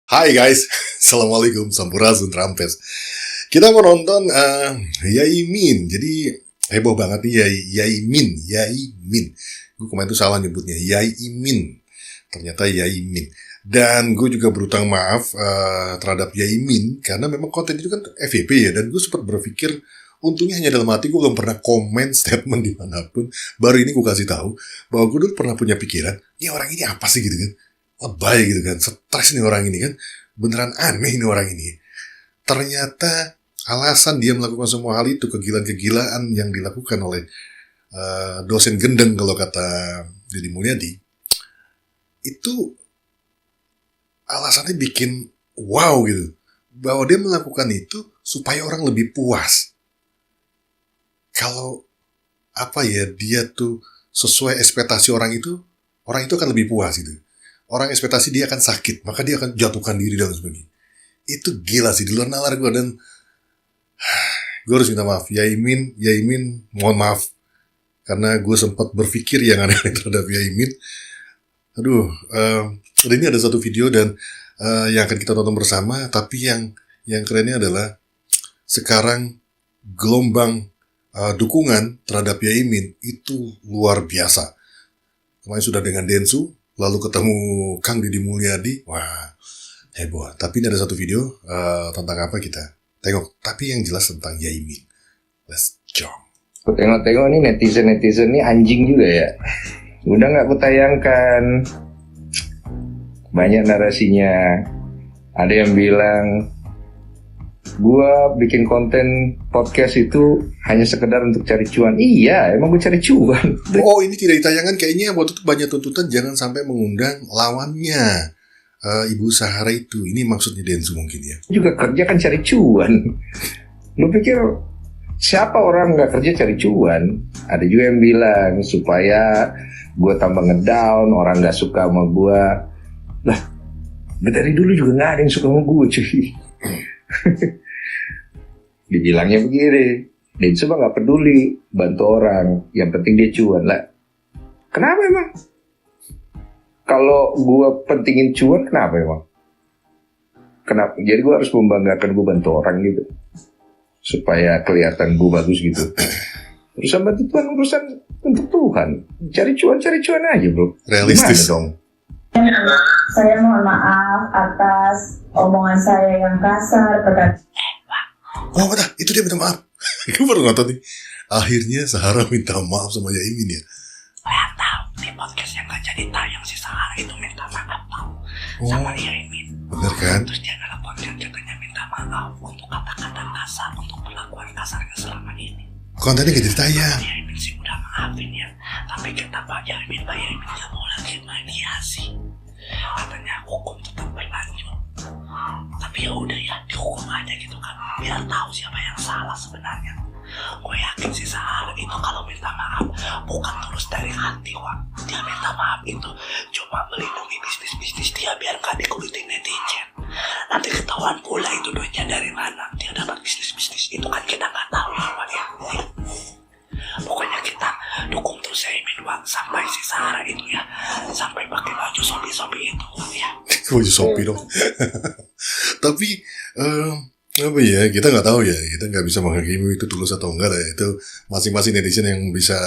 Hai guys, Assalamualaikum, Sampurasun, Trampes. Kita mau nonton Yaimin. Jadi heboh banget nih Yaimin. Gue kemarin tuh salah nyebutnya, Yaimin. Ternyata Yaimin. Dan gue juga berutang maaf terhadap Yaimin, karena memang konten itu kan FYP ya. Dan gue sempat berpikir, untungnya hanya dalam hati gue belum pernah komen statement dimanapun. Baru ini gue kasih tahu bahwa gue dulu pernah punya pikiran, ini orang ini apa sih gitu kan. Lebay gitu kan, stres nih orang ini kan, beneran aneh ini orang ini. Ternyata alasan dia melakukan semua hal itu, kegilaan-kegilaan yang dilakukan oleh dosen gendeng kalau kata Deddy Mulyadi, itu alasannya bikin wow gitu, bahwa dia melakukan itu supaya orang lebih puas. Kalau apa ya, dia tuh sesuai ekspektasi orang itu akan lebih puas gitu. Orang ekspektasi dia akan sakit, maka dia akan jatuhkan diri dan sebagainya. Itu gila sih, di luar nalar gue. Dan gue harus minta maaf, Yaimin, mohon maaf. Karena gue sempat berpikir yang aneh terhadap Yaimin. Aduh, ini ada satu video dan yang akan kita tonton bersama. Tapi yang kerennya adalah sekarang gelombang dukungan terhadap Yaimin itu luar biasa. Kemarin sudah dengan Densu, lalu ketemu Kang Deddy Mulyadi, wah heboh. Tapi ini ada satu video tentang apa kita tengok. Tapi yang jelas tentang Yaimin. Let's jump. Aku tengok-tengok nih netizen nih anjing juga ya. Udah nggak kutayangkan. Banyak narasinya. Ada yang bilang, gua bikin konten podcast itu hanya sekedar untuk cari cuan. Iya, emang gue cari cuan. Oh, ini tidak ditayangkan kayaknya. Waktu itu banyak tuntutan jangan sampai mengundang lawannya, Ibu Sahara itu. Ini maksudnya Densu mungkin ya. Juga kerja kan cari cuan. Lu pikir siapa orang nggak kerja cari cuan? Ada juga yang bilang supaya gue tambah ngedown, orang nggak suka sama gue. Lah, dari dulu juga nggak ada yang suka sama gue, cuy. Dibilangnya begini, Densu mah nggak peduli bantu orang, yang penting dia cuan lah. Kenapa emang? Kalau gue pentingin cuan, kenapa emang? Kenapa? Jadi gue harus membanggakan gue bantu orang gitu, supaya kelihatan gue bagus gitu. Urusan bantu Tuhan, urusan untuk Tuhan. Cari cuan aja bro. Realistis. Gimana dong? Saya mohon maaf atas omongan saya yang kasar. Oh, betul, itu dia minta maaf. Gue baru nonton nih. Akhirnya Sahara minta maaf sama Yaimin ya. Saya tahu di podcast yang gak jadi tayang si Sahara itu minta maaf tahu sama Yaimin. Bener kan? Terus dia nelfon katanya minta maaf untuk kata-kata kasar, untuk perlakuan kasarnya selama ini. Kontennya gak ditayang. Yaimin sih udah maafin ya, tapi kata Pak Yaimin gak mau lagi mediasi. Katanya hukum tetap berlanjut. Tapi ya udah ya, dihukum aja gitu kan, biar tahu siapa yang salah sebenarnya. Gue yakin si Sahara itu kalau minta maaf bukan tulus dari hati, Wak. Dia minta maaf itu cuma melindungi bisnis dia biar gak dikulitin netizen. Nanti ketahuan pula itu duitnya dari mana dia dapat bisnis itu kan kita nggak tahu ya, Wak ya. Pokoknya kita dukung terus Yaimin, Wak, sampai si Sahara itu ya, sampai pakai baju sopi itu, Wak ya. Baju sopi dong. Tapi apa ya, kita nggak tahu ya, kita nggak bisa menghakimi itu tulus atau enggak lah. Itu masing-masing netizen yang bisa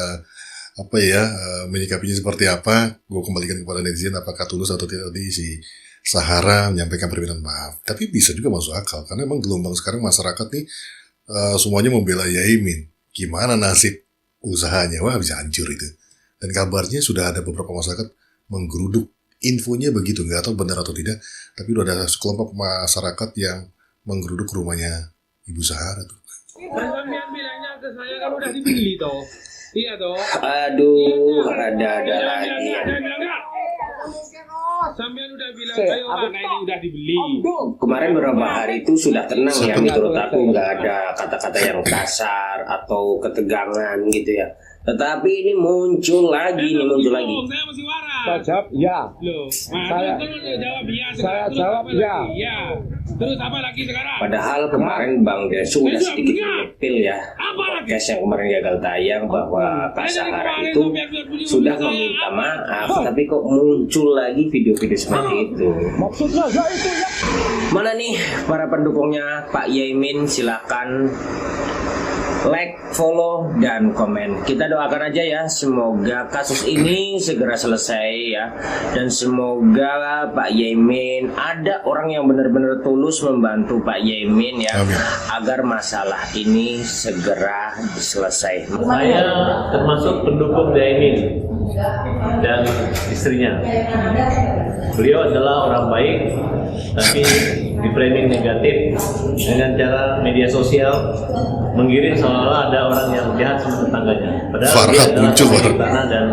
apa ya menyikapinya seperti apa. Gue kembalikan kepada netizen apakah tulus atau tidak. Tadi si Sahara menyampaikan permintaan maaf, tapi bisa juga masuk akal karena memang gelombang sekarang masyarakat nih semuanya membela Yaimin. Gimana nasib usahanya? Wah, bisa hancur itu. Dan kabarnya sudah ada beberapa masyarakat menggeruduk. Infonya begitu, nggak tahu benar atau tidak, tapi udah ada sekelompok masyarakat yang menggeruduk rumahnya Ibu Sahara tuh. Sampean bilangnya ke saya kan udah dibeli toh. Iya toh. Aduh, ada lagi. Sampean udah bilang ayo mana ini udah dibeli. Kemarin beberapa hari itu sudah tenang ya, menurut aku nggak ada kata-kata yang kasar atau ketegangan gitu ya. Tetapi ini muncul lagi. Saya masih waras. Ya. Saya jawab ya. Loh, Saya- terus jawab ya. saya Terus jawab apa lagi? ya. Ya. Terus apa lagi sekarang? Padahal kemarin Bang Desu udah sedikit menyepil ya. Apa lagi? Podcast yang kemarin gagal tayang bahwa Kak Sahara itu sudah meminta maaf, tapi kok muncul lagi video-video seperti itu. Maksudnya ya itu ya. Mana nih para pendukungnya Pak Yaimin? Silakan like, follow, dan komen. Kita doakan aja ya, semoga kasus ini segera selesai ya. Dan semoga Pak Yaimin, ada orang yang benar-benar tulus membantu Pak Yaimin ya, Amin. agar masalah ini segera selesai. Saya termasuk pendukung Yaimin dan istrinya. Beliau adalah orang baik, tapi di framing negatif dengan cara media sosial menggiring seolah-olah ada orang yang jahat sama tetangganya. Padahal Farhad dia adalah muncul, pemilik Farhad. tanah dan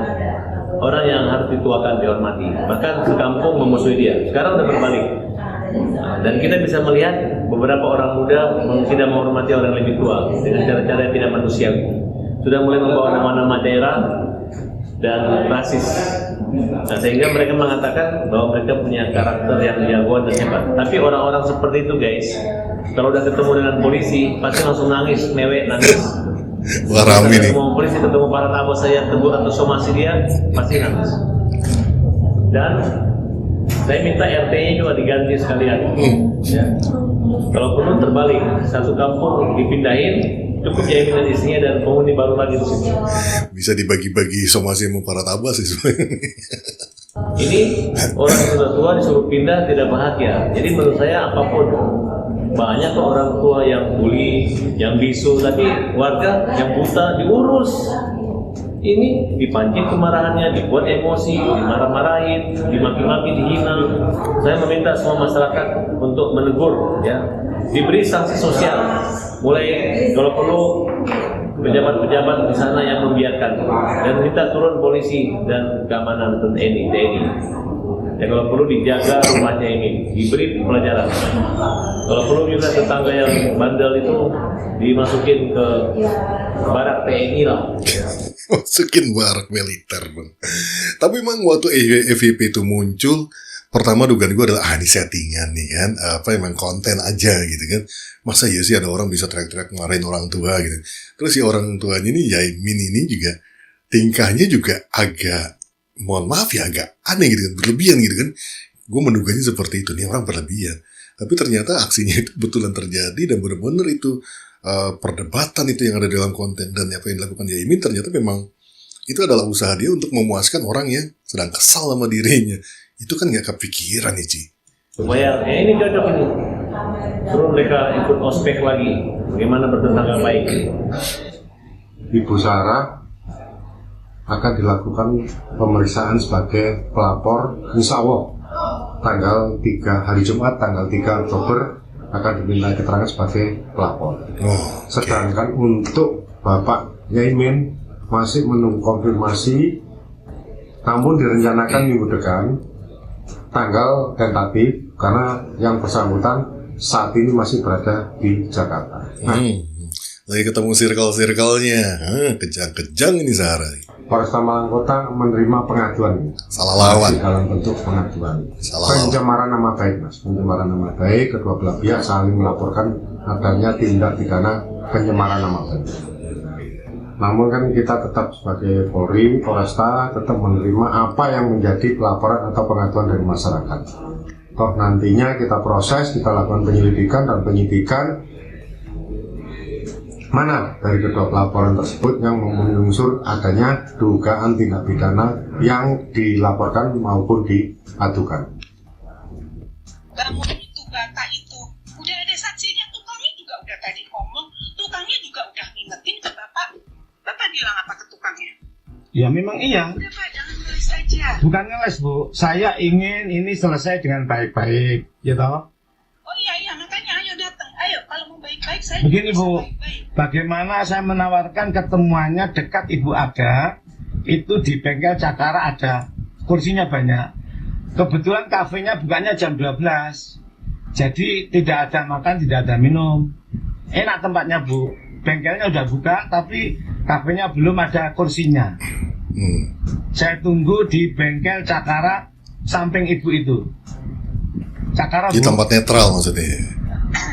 orang yang harus dituakan, dihormati. Bahkan sekampung memusuhi dia. Sekarang udah berbalik. Dan kita bisa melihat beberapa orang muda tidak menghormati orang yang lebih tua dengan cara-cara yang tidak manusiawi. Sudah mulai membawa nama-nama daerah dan rasis. Nah, sehingga mereka mengatakan bahwa mereka punya karakter yang jagoan dan hebat. Tapi orang-orang seperti itu guys, kalau udah ketemu dengan polisi pasti langsung nangis, mewek nangis. Wah, rame nih. Ketemu polisi, ketemu para tamu saya tegur atau somasi dia, pasti nangis. Dan saya minta RT-nya juga diganti sekalian. Ya. Kalau perlu terbalik, satu kampung dipindahin, cukup Yaimin dan istrinya dan penghuni baru lagi di sini. Bisa dibagi-bagi somasi sama para tabas sih sebenarnya. Ini orang yang sudah tua disuruh pindah tidak bahagia. Jadi menurut saya apapun, banyak kok orang tua yang bully, yang bisu, tapi warga yang buta diurus. Ini dipancing kemarahannya, dibuat emosi, dimarah-marahin, dimaki-maki, dihina. Saya meminta semua masyarakat untuk menegur, ya, diberi sanksi sosial. Mulai kalau perlu pejabat-pejabat di sana yang membiarkan, dan kita turun polisi dan keamanan TNI. Ya kalau perlu dijaga rumahnya ini, diberi pelajaran. Kalau perlu juga tetangga yang bandel itu dimasukin ke barak TNI lah. Masukin barak militer, Bang. Tapi emang waktu FYP itu muncul, pertama dugaan gue adalah ini settingan nih kan, emang konten aja gitu kan. Masa iya sih ada orang bisa teriak-teriak marahin orang tua gitu. Terus si orang tuanya ini Yaimin ini juga tingkahnya juga agak, mohon maaf ya, agak aneh gitu kan, berlebihan gitu kan. Gue menduganya seperti itu, nih orang berlebihan. Tapi ternyata aksinya itu betulan terjadi dan benar-benar itu perdebatan itu yang ada dalam konten dan apa yang dilakukan Yaimin ternyata memang itu adalah usaha dia untuk memuaskan orang yang sedang kesal sama dirinya. Itu kan gak kepikiran nih, Ci. Supaya ini cocok ini, suruh mereka ikut ospek lagi, bagaimana bertetangga baik. Ibu Sarah akan dilakukan pemeriksaan sebagai pelapor, insya Allah tanggal 3 hari Jumat tanggal 3 Oktober akan diminta keterangan sebagai pelapor. Sedangkan untuk Bapak Yaimin masih menunggu konfirmasi, namun direncanakan minggu depan tanggal tentatif karena yang bersangkutan saat ini masih berada di Jakarta. Lagi ketemu circle-circle-nya. Kejang-kejang ini Sarah. Polresta Malang Kota menerima pengaduan. Salah lawan. Masih dalam bentuk pengaduan. Salah lawan. Pencemaran nama baik, Mas. Pencemaran nama baik, kedua belah pihak saling melaporkan adanya tindak pidana pencemaran nama baik. Namun kan kita tetap sebagai Polri, Polresta tetap menerima apa yang menjadi pelaporan atau pengaduan dari masyarakat. Toh nantinya kita proses, kita lakukan penyelidikan dan penyidikan mana dari kedua pelaporan tersebut yang memenuhi unsur adanya dugaan tindak pidana yang dilaporkan maupun diadukan. Bangun itu bata itu udah ada saksinya, tukangnya juga udah tadi ngomong, tukangnya juga udah ngingetin ke bapak. Bapak bilang apa ke tukangnya? Ya memang iya. Udah Pak, jangan ngeles aja. Bukan ngeles, Bu. Saya ingin ini selesai dengan baik-baik, ya toh? Oh iya, makanya ayo datang. Ayo, kalau mau baik-baik saya Begini, bisa Bu. baik-baik. Bagaimana saya menawarkan ketemuannya dekat Ibu ada, itu di bengkel Cakara ada, kursinya banyak. Kebetulan kafenya bukanya jam 12. Jadi tidak ada makan, tidak ada minum. Enak tempatnya, Bu. Bengkelnya udah buka, tapi kafenya belum ada kursinya. Saya tunggu di bengkel Cakara samping ibu itu. Cakara Di Bu. tempat netral maksudnya.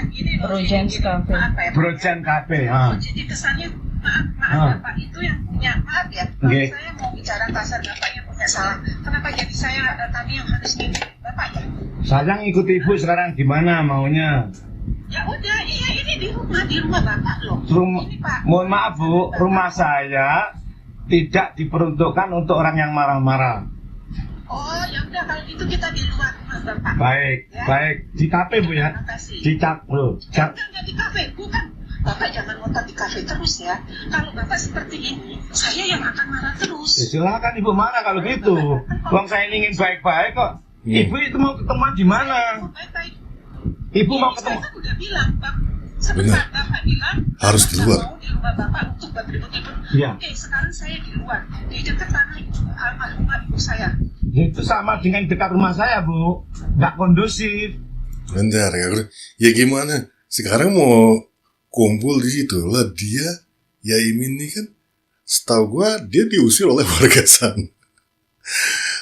Gini loh, Brojans Cafe. maaf ya, Pak. Brojan Cafe. Jadi kesannya maaf Bapak itu yang punya, maaf ya, kalau Nggih. saya mau bicara kasar Bapak yang punya salah. Kenapa jadi saya kami yang harus gini Bapak ya? Saya ngikut ibu sekarang gimana maunya? Ya udah, iya ini di rumah Bapak loh. Ini Pak. Mohon maaf Bu, rumah saya tidak diperuntukkan untuk orang yang marah-marah. Oh ya udah kalau gitu kita di luar rumah Bapak. Baik, Ya. baik. Di kafe Bu ya? Terima kasih. Di Bu. Enggak di kafe, bukan. Bapak jangan ngotot di kafe terus ya. Kalau Bapak seperti ini, saya yang akan marah terus. Ya, silakan Ibu marah kalau gitu. Uang saya ingin baik-baik kok. Ibu itu mau ketemuan di mana? Baik-baik. Ibu mau Ini ketemu. saya kan udah bilang, Pak. Sebentar Bapak bilang Harus di luar. mau di rumah Bapak untuk beribut-ibut. Iya. Oke, sekarang saya di luar, di dekat tanah almarhumah ibu saya. Itu sama dengan dekat rumah saya Bu. Nggak kondusif. Bentar ya gimana? Sekarang mau kumpul di situ lah dia Yaimin ini kan setahu gua dia diusir oleh warga sana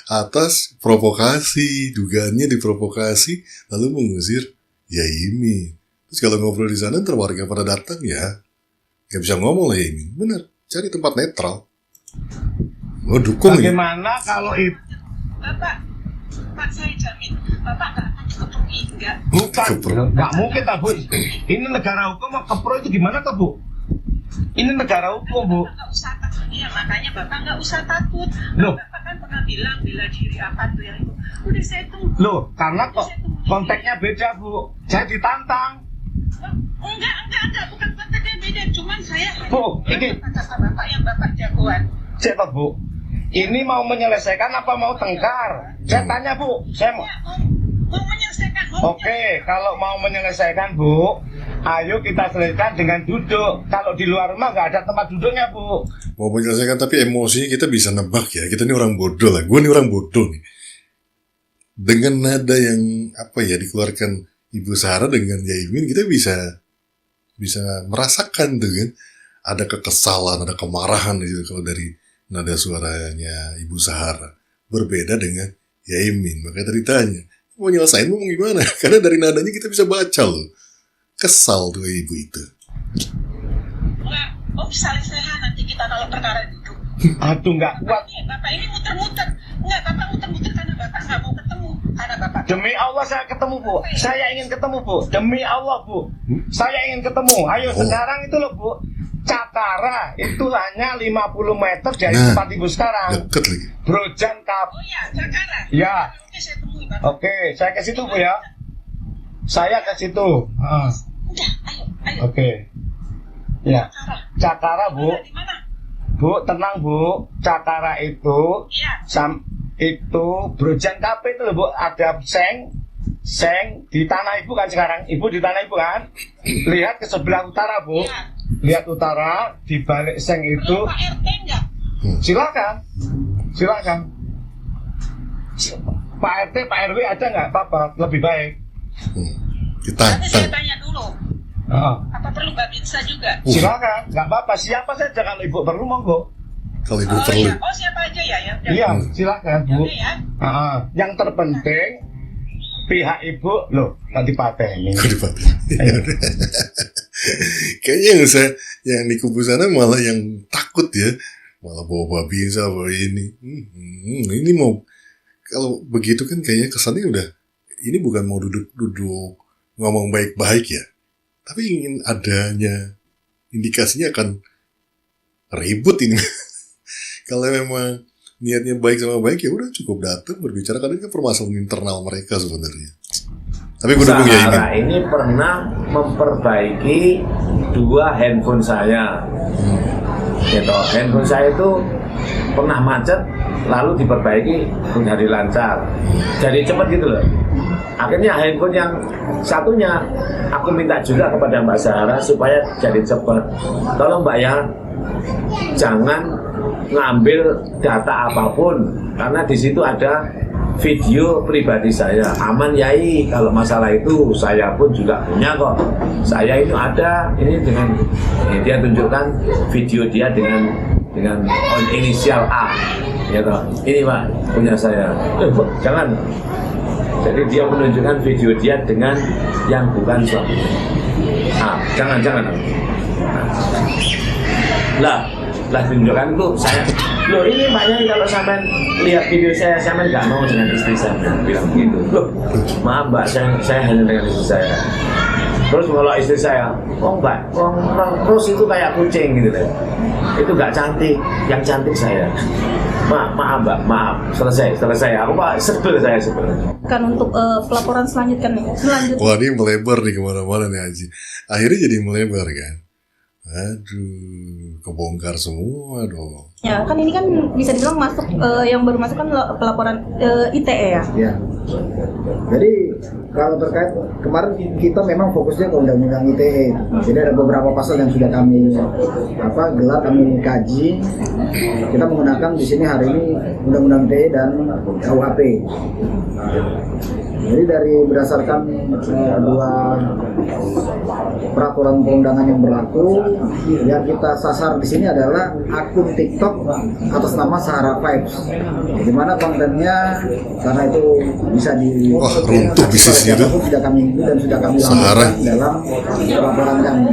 atas provokasi, dugaannya diprovokasi lalu mengusir Yaimin. Terus kalau ngobrol di sana ntar warga pada datang ya nggak bisa ngomong lah Yaimin. Bener, cari tempat netral. Lo dukung ya? Bagaimana kalau Ibu Pak saya jamin, Bapak nggak akan dikepungi, enggak. bukan, nggak mungkin tak Bu. Ini negara hukum, kepro itu gimana tak Bu? Ini negara hukum Bu. Bapak nggak usah takut, ya makanya Bapak nggak usah takut. Loh. Bapak kan pernah bilang bela diri apa tuh yang itu. Udah saya tunggu. Loh, karena kok konteksnya beda Bu. Saya ditantang. Enggak, bukan konteksnya beda, cuman saya Bu, ini- kata Bapak yang Bapak jagoan. Saya Bu. Ini mau menyelesaikan apa mau tengkar? Saya tanya Bu. Saya mau. Ya, mau menyelesaikan. Oke, kalau mau menyelesaikan Bu, ayo kita selesaikan dengan duduk. Kalau di luar rumah nggak ada tempat duduknya Bu. Mau menyelesaikan tapi emosinya kita bisa nebak ya. Kita ini orang bodoh lah. Gue ini orang bodoh nih. Dengan nada yang apa ya dikeluarkan Ibu Sarah dengan Yaimin kita bisa merasakan tuh kan. Ada kekesalan, ada kemarahan di situ kalau dari nada suaranya Ibu Sarah. Berbeda dengan Yaimin. Makanya tadi tanya, mau nyelesain mau gimana? Karena dari nadanya kita bisa baca loh. Kesal tuh ibu itu. Enggak, bisa lesehan nanti kita kalau perkara itu. Aduh nggak kuat. Bapak ini muter-muter. Enggak, Bapak muter-muter karena Bapak nggak mau ketemu. Karena Bapak Demi Allah saya ketemu Bu. Saya ingin ketemu Bu. Demi Allah Bu. Saya ingin ketemu. Ayo sekarang itu loh Bu. Cakara itu hanya 50 meter dari Nah, tempat Ibu sekarang. Deket lagi. Brojan Cafe. Oh ya, Cakara. Ya. Oke, saya temui Bapak. Oke, saya ke situ Bu ya. Saya ke situ. Udah, ayo. Oke. Ya. Cakara Bu. Di mana? Bu, tenang Bu. Cakara itu Iya. itu Brojan Cafe itu loh Bu. Ada seng di tanah Ibu kan sekarang. Ibu di tanah Ibu kan. Lihat ke sebelah utara Bu. Iya. Lihat utara di balik seng itu. Perlu Pak RT enggak? Silakan. Pak RT, Pak RW ada nggak? Apa lebih baik. Nanti saya Ditantang. tanya dulu. Apa perlu Babinsa juga? Silakan, nggak apa-apa. Siapa saja kalau Ibu perlu monggo. Kalau ibu Oh perlu. iya, oh siapa aja ya? Iya, silakan Bu. Oke ya. Yang terpenting pihak Ibu loh nanti pateni. Kok dipakai? Kayaknya yang di kubu sana malah yang takut ya, malah bawa Babinsa bawa ini. Ini mau kalau begitu kan kayaknya kesannya udah ini bukan mau duduk ngomong baik-baik ya, tapi ingin adanya indikasinya akan ribut ini. Kalau memang niatnya baik sama baik ya udah cukup datang berbicara karena ini kan permasalahan internal mereka sebenarnya. Tapi gue dukung ya ini. Sarah ini pernah memperbaiki 2 handphone saya. Gitu. Handphone saya itu pernah macet, lalu diperbaiki menjadi lancar. Jadi cepat gitu loh. Akhirnya handphone yang satunya aku minta juga kepada Mbak Sarah supaya jadi cepat. Tolong Mbak ya, jangan ngambil data apapun karena di situ ada video pribadi saya. Aman Yai, kalau masalah itu saya pun juga punya kok. Saya itu ada ini dengan dia tunjukkan video dia dengan dengan inisial A, ya toh. Ini Pak punya saya. Jangan. Jadi dia menunjukkan video dia dengan yang bukan suaminya. Jangan. Lah tunjukkan itu saya. Loh ini maknya kalau sampai lihat video saya nggak mau dengan istri saya bilang begitu. Loh maaf Mbak, saya hanya dengan istri saya. Terus kalau istri saya, Mbak, terus itu kayak kucing gitu deh. Itu nggak cantik, yang cantik saya. Maaf Mbak, maaf. Selesai. Aku Pak sebel saya. Kan untuk pelaporan selanjutnya. Wah ini melebar nih kemana-mana nih Haji. Akhirnya jadi melebar kan. Aduh, kebongkar semua dong. Ya kan ini kan bisa dibilang masuk yang baru masuk kan pelaporan ITE ya. Ya. Jadi kalau terkait kemarin kita memang fokusnya ke undang-undang ITE. Jadi ada beberapa pasal yang sudah kami gelar, kami kaji. Kita menggunakan di sini hari ini undang-undang ITE dan KUHP. Jadi dari berdasarkan dua peraturan perundangan yang berlaku, yang kita sasar di sini adalah akun TikTok atas nama Sahara Vibes. Di mana kontennya karena itu bisa runtuh bisnisnya itu. Sudah kami include dan sudah kami lakukan dalam laporan kami.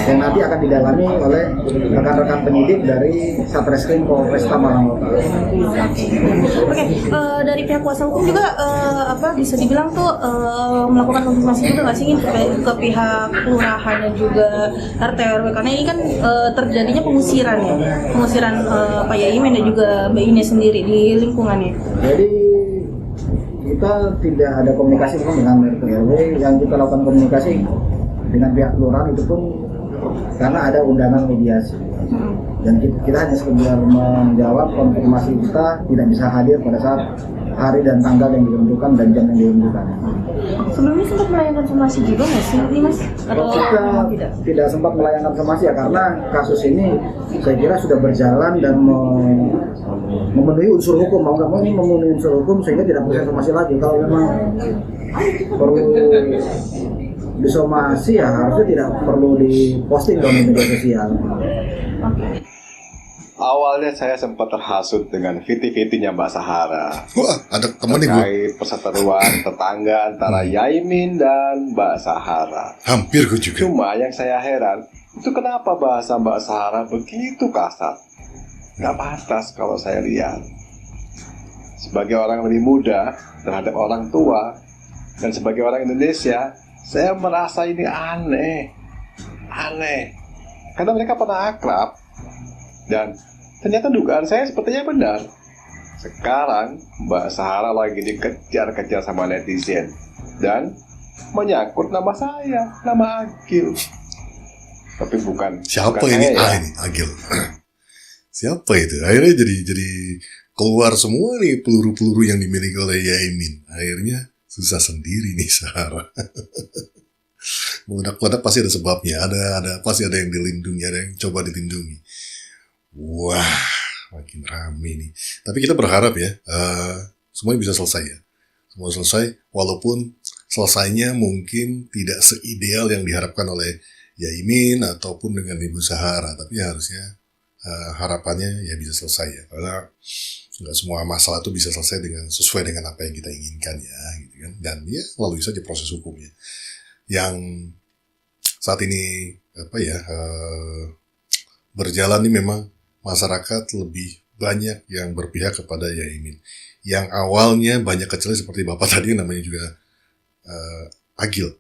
Yang nanti akan didalami oleh rekan-rekan penyidik dari Satreskrim Polresta Malang Kota. Oke, dari pihak kuasa hukum juga bisa dibilang tuh melakukan konfirmasi juga nggak sih ke pihak kelurahan dan juga RT RW, karena ini kan terjadinya pengusiran Pak Yaimin dan juga Mbak Ines sendiri di lingkungannya. Jadi kita tidak ada komunikasi dengan RT RW, yang kita lakukan komunikasi dengan pihak kelurahan itu pun karena ada undangan mediasi. Dan kita hanya sekedar menjawab konfirmasi kita tidak bisa hadir pada saat hari dan tanggal yang ditentukan dan jam yang ditentukan. Sebelumnya sempat melayangkan somasi juga nggak sih, Mas? Atau kita tidak sempat melayangkan somasi ya, karena kasus ini saya kira sudah berjalan dan memenuhi unsur hukum. Mau nggak mau ini memenuhi unsur hukum sehingga tidak perlu somasi lagi. Kalau memang perlu disomasi ya harusnya tidak perlu diposting di media sosial. Awalnya saya sempat terhasut dengan viti-vitinya Mbak Sahara. Wah, ada temen nih gue. Terkait perseteruan tetangga antara Yaimin dan Mbak Sahara. Hampir gue juga. Cuma yang saya heran, itu kenapa bahasa Mbak Sahara begitu kasar? Gak pantas kalau saya lihat. Sebagai orang lebih muda terhadap orang tua, dan sebagai orang Indonesia, saya merasa ini aneh. Karena mereka pernah akrab. Dan ternyata dugaan saya sepertinya benar. Sekarang Mbak Sahara lagi dikejar-kejar sama netizen. Dan menyangkut nama saya, nama Agil. Tapi bukan. Siapa bukan ini? saya, Ini Agil. Siapa itu? Akhirnya jadi keluar semua nih peluru-peluru yang dimiliki oleh Yaimin. Akhirnya susah sendiri nih Sahara. Meledak-ledak pasti ada sebabnya. Pasti ada yang dilindungi, ada yang coba dilindungi. Wah, makin rame nih. Tapi kita berharap ya, semuanya bisa selesai ya. Semua selesai, walaupun selesainya mungkin tidak seideal yang diharapkan oleh Yaimin ataupun dengan Ibu Sahara. Tapi harusnya harapannya ya bisa selesai ya. Karena nggak semua masalah itu bisa selesai sesuai dengan apa yang kita inginkan ya, gitu kan. Dan ya lalui saja proses hukumnya. Yang saat ini berjalan ini memang masyarakat lebih banyak yang berpihak kepada Yaimin. Yang awalnya banyak kecilnya seperti Bapak tadi namanya juga Agil.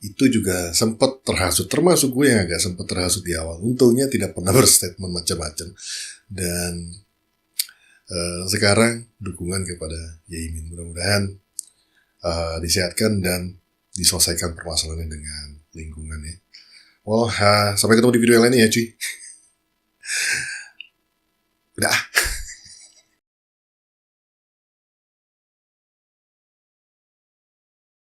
Itu juga sempat terhasut, termasuk gue yang agak sempat terhasut di awal. Untungnya tidak pernah berstatement macam-macam. Dan sekarang dukungan kepada Yaimin. Mudah-mudahan disehatkan dan diselesaikan permasalahannya dengan lingkungan ya. Well, sampai ketemu di video yang lainnya ya cuy. Udah.